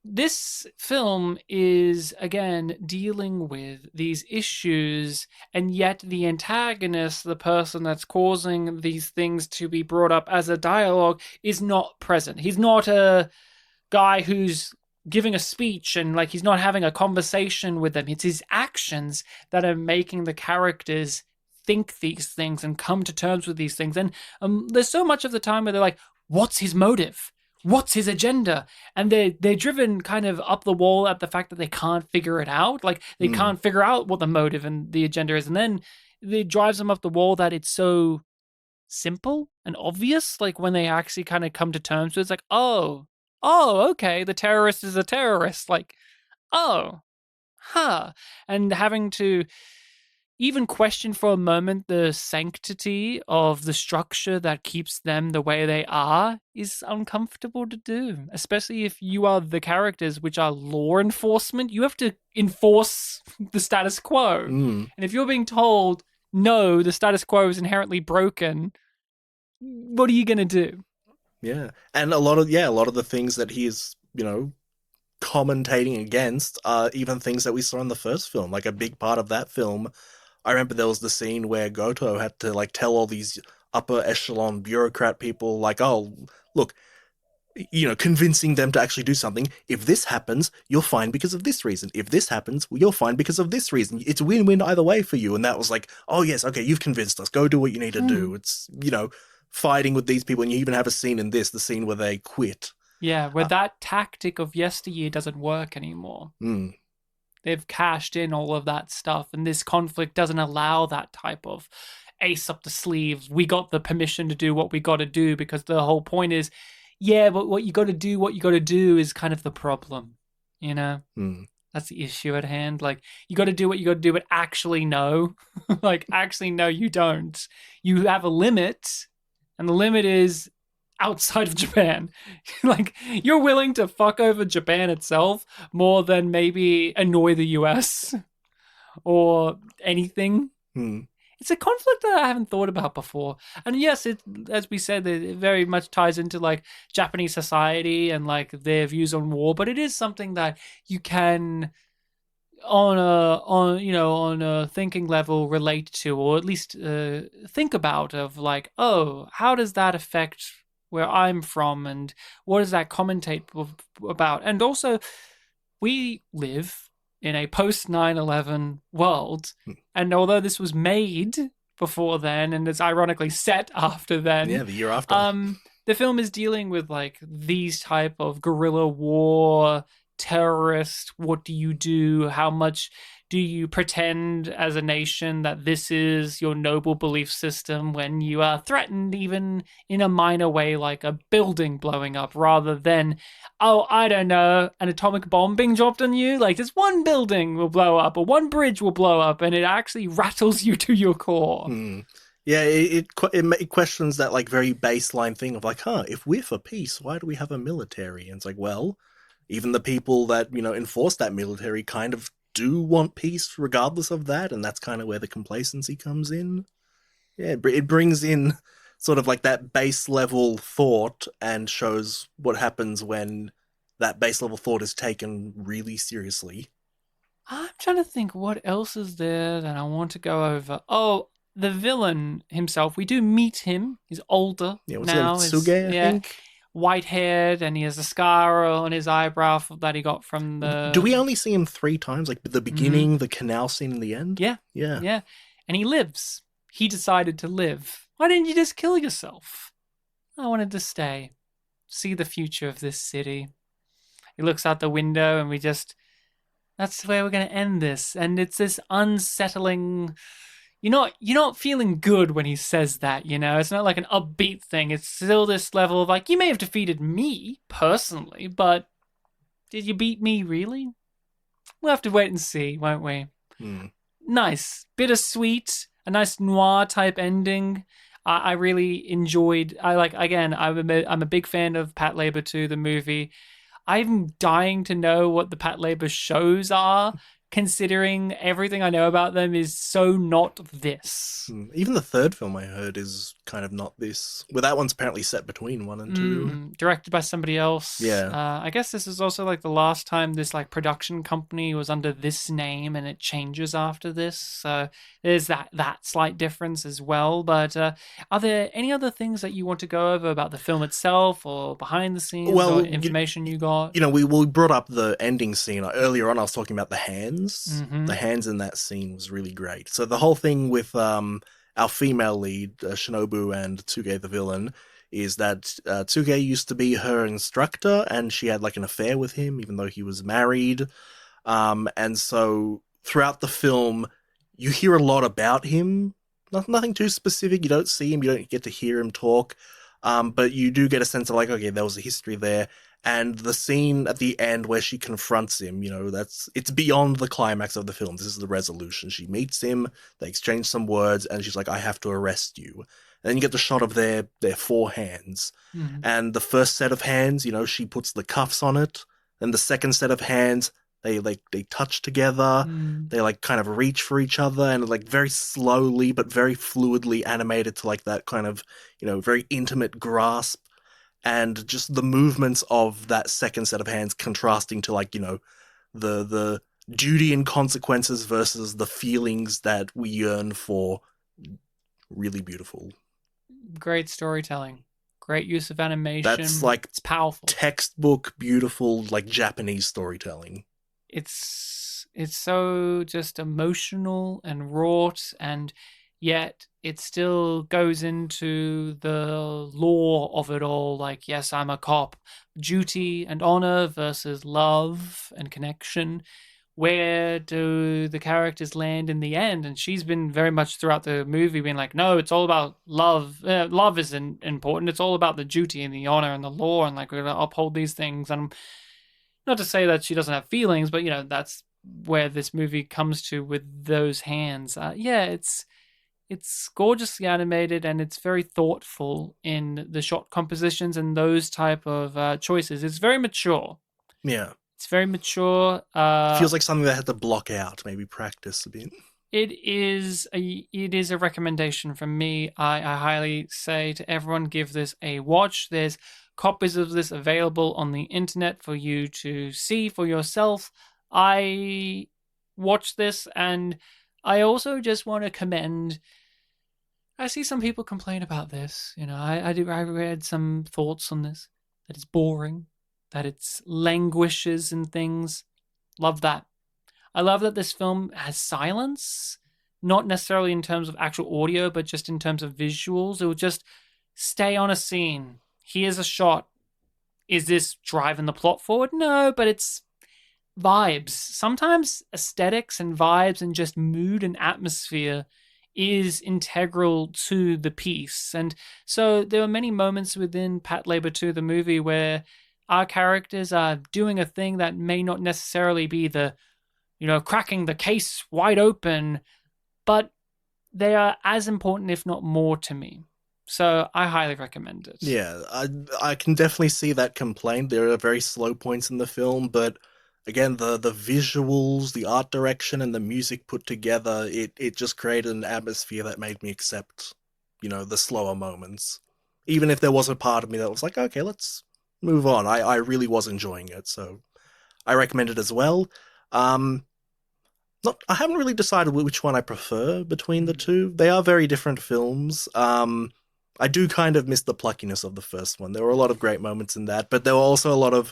this film is, again, dealing with these issues, and yet the antagonist, the person that's causing these things to be brought up as a dialogue, is not present. He's not a guy who's giving a speech and like he's not having a conversation with them. It's his actions that are making the characters think these things and come to terms with these things. And there's so much of the time where they're like, what's his motive? What's his agenda? And they're driven kind of up the wall at the fact that they can't figure it out. Like they can't figure out what the motive and the agenda is. And then it drives them up the wall that it's so simple and obvious. Like when they actually kind of come to terms with it, it's like, okay, the terrorist is a terrorist. Like, oh, huh. And having to even question for a moment the sanctity of the structure that keeps them the way they are is uncomfortable to do, especially if you are the characters, which are law enforcement. You have to enforce the status quo. And if you're being told, no, the status quo is inherently broken, what are you going to do? Yeah. And a lot of the things that he is, commentating against are even things that we saw in the first film. Like a big part of that film, I remember there was the scene where Goto had to like tell all these upper echelon bureaucrat people like, oh, look, convincing them to actually do something. If this happens, you're fine because of this reason. If this happens, you're fine because of this reason. It's win-win either way for you. And that was like, oh yes, okay, you've convinced us. Go do what you need to do. It's, fighting with these people. And you even have a scene in this, the scene where they quit. Yeah, where that tactic of yesteryear doesn't work anymore. They've cashed in all of that stuff, and this conflict doesn't allow that type of ace up the sleeve. We got the permission to do what we got to do, because the whole point is, yeah, but what you got to do is kind of the problem, That's the issue at hand. Like, you got to do what you got to do, but actually no. Like, actually no, you don't. You have a limit, and the limit is outside of Japan. Like, you're willing to fuck over Japan itself more than maybe annoy the US or anything. It's a conflict that I haven't thought about before. And yes, it, as we said, it very much ties into like Japanese society and like their views on war, but it is something that you can on a thinking level relate to, or at least think about, of like, oh, how does that affect where I'm from, and what does that commentate about? And also, we live in a post 9/11 world, and although this was made before then, and it's ironically set after then, the year after, the film is dealing with like these type of guerrilla war, terrorist. What do you do? How much do you pretend as a nation that this is your noble belief system when you are threatened even in a minor way, like a building blowing up, rather than, oh, I don't know, an atomic bomb being dropped on you? Like, this one building will blow up or one bridge will blow up, and it actually rattles you to your core. Yeah, it questions that like very baseline thing of like, if we're for peace, why do we have a military? And it's like, well, even the people that, enforce that military kind of do want peace regardless of that, and that's kind of where the complacency comes in. Yeah, it brings in sort of like that base level thought and shows what happens when that base level thought is taken really seriously. I'm trying to think what else is there that I want to go over. Oh, the villain himself. We do meet him. He's older now. Tsuge, I think. White-haired, and he has a scar on his eyebrow that he got from the... Do we only see him 3 times? Like the beginning, the canal scene, and the end? Yeah. And he lives. He decided to live. Why didn't you just kill yourself? I wanted to stay. See the future of this city. He looks out the window, and that's where we're going to end this. And it's this unsettling... You're not feeling good when he says that, It's not like an upbeat thing. It's still this level of like, you may have defeated me personally, but did you beat me really? We'll have to wait and see, won't we? Nice. Bittersweet. A nice noir type ending. I really enjoyed. I'm a big fan of Patlabor 2, the movie. I'm dying to know what the Patlabor shows are, considering everything I know about them is so not this. Even the third film I heard is kind of not this. Well, that one's apparently set between one and two. Directed by somebody else. Yeah. I guess this is also like the last time this like production company was under this name, and it changes after this. So there's that slight difference as well. But are there any other things that you want to go over about the film itself, or behind the scenes, Well, or information you got? we brought up the ending scene earlier on. I was talking about the hands. Mm-hmm. The hands in that scene was really great. So the whole thing with our female lead, Shinobu, and Tsuge the villain, is that Tsuge used to be her instructor, and she had like an affair with him, even though he was married. And so throughout the film, you hear a lot about him. Nothing too specific. You don't see him. You don't get to hear him talk. But you do get a sense of like, okay, there was a history there. And the scene at the end where she confronts him, it's beyond the climax of the film. This is the resolution. She meets him, they exchange some words, and she's like, I have to arrest you. And then you get the shot of their four hands. Mm-hmm. And the first set of hands, she puts the cuffs on it. Then the second set of hands, they touch together. They like kind of reach for each other, and like very slowly but very fluidly animated to like that kind of, very intimate grasp. And just the movements of that second set of hands contrasting to like, the duty and consequences versus the feelings that we yearn for. Really beautiful. Great storytelling. Great use of animation. That's like it's powerful. Textbook beautiful like Japanese storytelling. It's so just emotional and wrought, and yet it still goes into the lore of it all. Like, yes, I'm a cop. Duty and honor versus love and connection. Where do the characters land in the end? And she's been very much throughout the movie being like, no, it's all about love. Love isn't important. It's all about the duty and the honor and the law, and like we're going to uphold these things. And not to say that she doesn't have feelings, but that's where this movie comes to with those hands. It's gorgeously animated, and it's very thoughtful in the shot compositions and those type of choices. It's very mature. Yeah. It's very mature. Feels like something that had to block out, maybe practice a bit. It is a recommendation from me. I highly say to everyone, give this a watch. There's copies of this available on the internet for you to see for yourself. I watched this, and I also just want to commend. I see some people complain about this. I read some thoughts on this, that it's boring, that it's languishes and things. Love that. I love that this film has silence, not necessarily in terms of actual audio, but just in terms of visuals. It will just stay on a scene. Here's a shot. Is this driving the plot forward? No, but it's vibes. Sometimes aesthetics and vibes and just mood and atmosphere is integral to the piece. And so there were many moments within Patlabor 2, the movie, where our characters are doing a thing that may not necessarily be the, cracking the case wide open, but they are as important, if not more, to me. So I highly recommend it. Yeah, I can definitely see that complaint. There are very slow points in the film, but again, the visuals, the art direction, and the music put together, it just created an atmosphere that made me accept, the slower moments. Even if there was a part of me that was like, okay, let's move on. I really was enjoying it, so I recommend it as well. I haven't really decided which one I prefer between the two. They are very different films. I do kind of miss the pluckiness of the first one. There were a lot of great moments in that, but there were also a lot of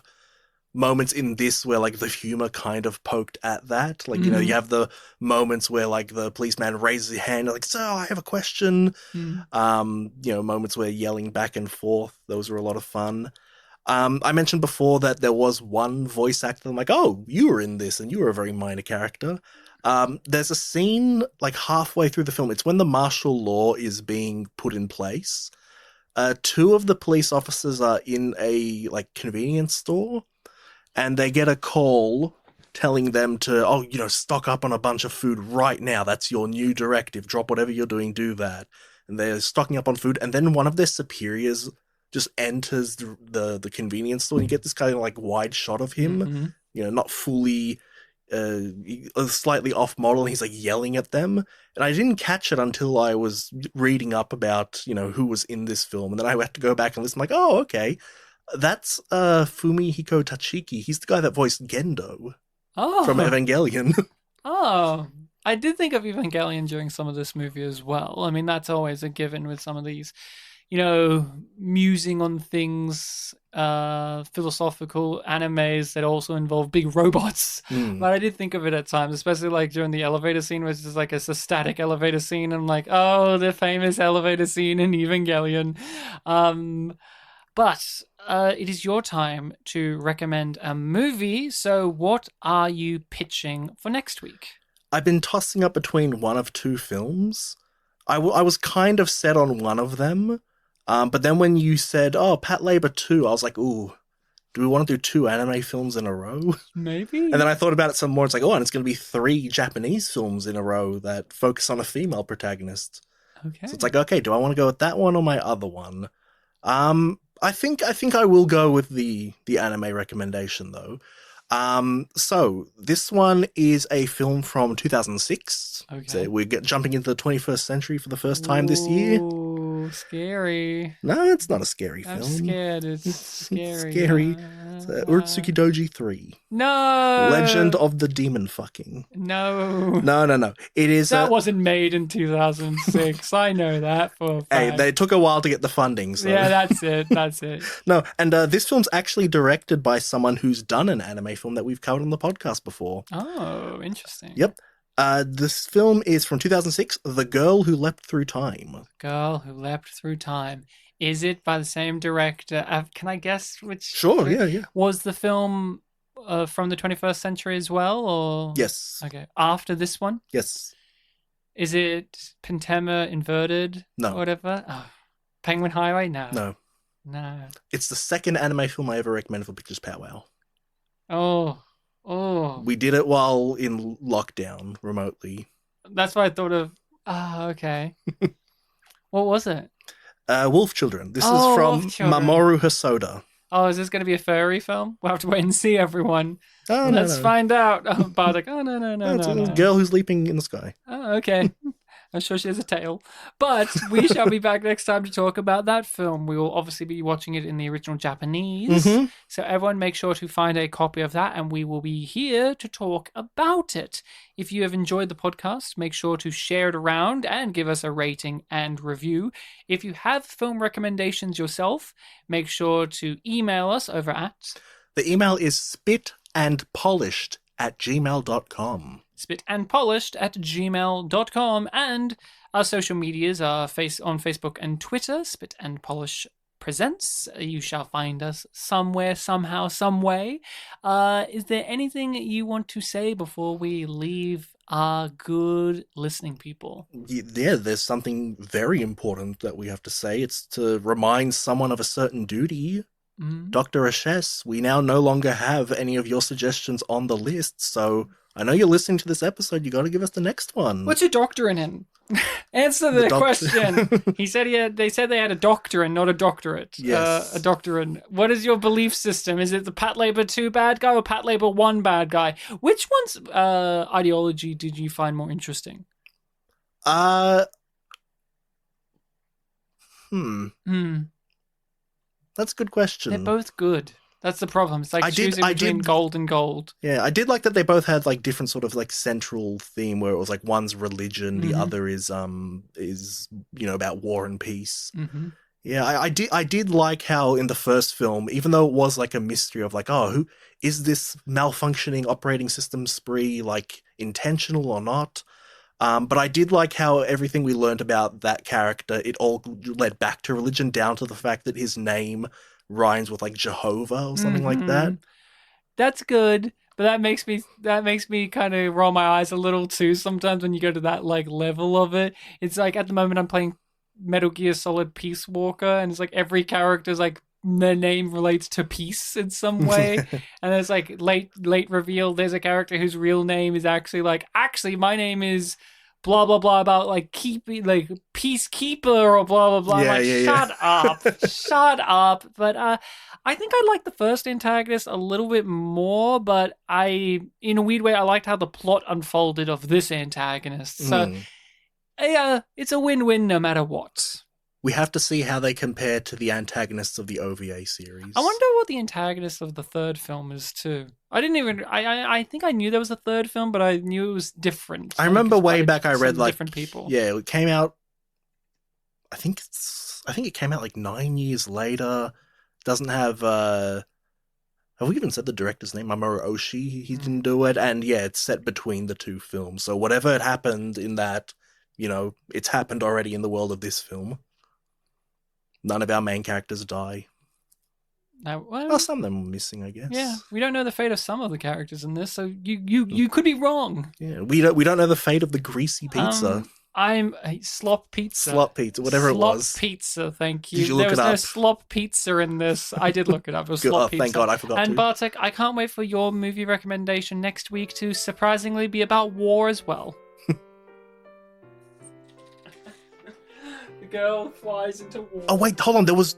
moments in this where like the humor kind of poked at that. Like, you have the moments where like the policeman raises his hand like, so I have a question. Moments where yelling back and forth. Those were a lot of fun. I mentioned before that there was one voice actor. I'm like, oh, you were in this and you were a very minor character. There's a scene like halfway through the film. It's when the martial law is being put in place. Two of the police officers are in a like convenience store, and they get a call telling them to, stock up on a bunch of food right now. That's your new directive. Drop whatever you're doing, do that. And they're stocking up on food, and then one of their superiors just enters the convenience store, and you get this kind of like wide shot of him, not fully slightly off model, and he's like yelling at them. And I didn't catch it until I was reading up about, who was in this film. And then I had to go back and listen. I'm like, oh, okay. That's Fumihiko Tachiki. He's the guy that voiced Gendo from Oh, Evangelion. oh. I did think of Evangelion during some of this movie as well. I mean, that's always a given with some of these, musing on things, philosophical animes that also involve big robots. Hmm. But I did think of it at times, especially like during the elevator scene, which is like it's a static elevator scene. I'm like, oh, the famous elevator scene in Evangelion. But it is your time to recommend a movie. So, what are you pitching for next week? I've been tossing up between one of two films. I was kind of set on one of them, but then when you said, "Oh, Patlabor 2," I was like, "Ooh, do we want to do two anime films in a row?" Maybe. And then I thought about it some more. It's like, oh, and it's going to be three Japanese films in a row that focus on a female protagonist. Okay. So it's like, okay, do I want to go with that one or my other one? I think I will go with the anime recommendation though. So this one is a film from 2006. Okay. So we're jumping into the 21st century for the first time this year. Ooh, scary. No, it's not a scary film. I'm scared. It's scary. Scary. It's Urotsuki Doji 3. No. Legend of the Demon Fucking. No. No. It is. That wasn't made in 2006. I know that for a fact. Hey, they took a while to get the funding. So. Yeah, that's it. That's it. No, and this film's actually directed by someone who's done an anime film that we've covered on the podcast before. Oh, interesting. Yep. This film is from 2006, The Girl Who Leapt Through Time. Girl Who Leapt Through Time. Is it by the same director? Can I guess which? Sure, yeah. Was the film from the 21st century as well, or? Yes. Okay, after this one? Yes. Is it Pentema Inverted? No. Or whatever? Oh, Penguin Highway? No. No. It's the second anime film I ever recommended for Pictures Powwow. Oh. We did it while in lockdown remotely. That's what I thought of. Okay. What was it? Wolf Children. This is from Mamoru Hosoda. Oh, is this going to be a furry film? We'll have to wait and see, everyone. Oh, Let's find out. Oh, Bartek. Oh, no. It's a girl who's leaping in the sky. Oh, okay. I'm sure she has a tail. But we shall be back next time to talk about that film. We will obviously be watching it in the original Japanese. Mm-hmm. So everyone make sure to find a copy of that, and we will be here to talk about it. If you have enjoyed the podcast, make sure to share it around and give us a rating and review. If you have film recommendations yourself, make sure to email us over at... The email is spitandpolished@gmail.com. spitandpolished@gmail.com, and our social medias are on Facebook and Twitter, Spit and Polish Presents. You shall find us somewhere, somehow, some way. Is there anything you want to say before we leave our good listening people? Yeah, there's something very important that we have to say. It's to remind someone of a certain duty. Mm-hmm. Dr. Ashes, we now no longer have any of your suggestions on the list, so I know you're listening to this episode. You got to give us the next one. What's your doctorate in? Answer the question. They said they had a doctorate, not a doctorate. Yes. A doctorate. What is your belief system? Is it the Patlabor 2 bad guy or Patlabor 1 bad guy? Which one's ideology did you find more interesting? That's a good question. They're both good. That's the problem. It's like choosing between gold and gold. Yeah, I did like that they both had like different sort of like central theme where it was like one's religion, the other is about war and peace. Mm-hmm. Yeah, I did like how in the first film, even though it was like a mystery of like, oh, who is this malfunctioning operating system spree, like intentional or not? But I did like how everything we learned about that character, it all led back to religion, down to the fact that his name rhymes with like Jehovah or something like that. That's good, but that makes me kind of roll my eyes a little too sometimes when you go to that like level of it. It's like at the moment I'm playing Metal Gear Solid Peace Walker, and it's like every character's like their name relates to peace in some way. And there's like late reveal there's a character whose real name is actually my name is blah blah blah about like keeping like peacekeeper or blah blah blah. I'm Yeah, like, yeah, shut up, shut up. But I think I liked the first antagonist a little bit more, but in a weird way, I liked how the plot unfolded of this antagonist. So yeah. yeah, it's a win-win no matter what. We have to see how they compare to the antagonists of the OVA I series. wonder what the antagonist of the third film is too. I didn't even. I think I knew there was a third film, but I knew it was different. I Like remember it's way by back I read some like, different people. yeah, it came out. I think it came out like 9 years later. Doesn't have have we even said the director's name? Mamoru Oshii. He Mm. didn't do it, and yeah, it's set between the two films. So whatever had happened in that, it's happened already in the world of this film. None of our main characters die. Now, Well, well, some of them were missing, I yeah, guess. we don't know the fate of some of the characters in this, so you could be wrong. Yeah, we don't know the fate of the greasy pizza, I'm slop pizza. slot pizza, whatever it Slop was. pizza, thank Did you. you There look it was no up? slop pizza in this. I did look it up. It was slop Oh, thank pizza. God, I forgot And to. Bartek, I can't wait for your movie recommendation next week to surprisingly be about war as well. The girl flies into war. Oh wait, hold on. There was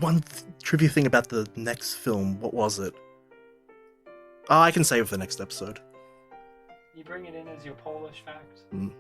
one trivia thing about the next film. What was it? Oh, I can save it for the next episode. You bring it in as your Polish fact. Mm.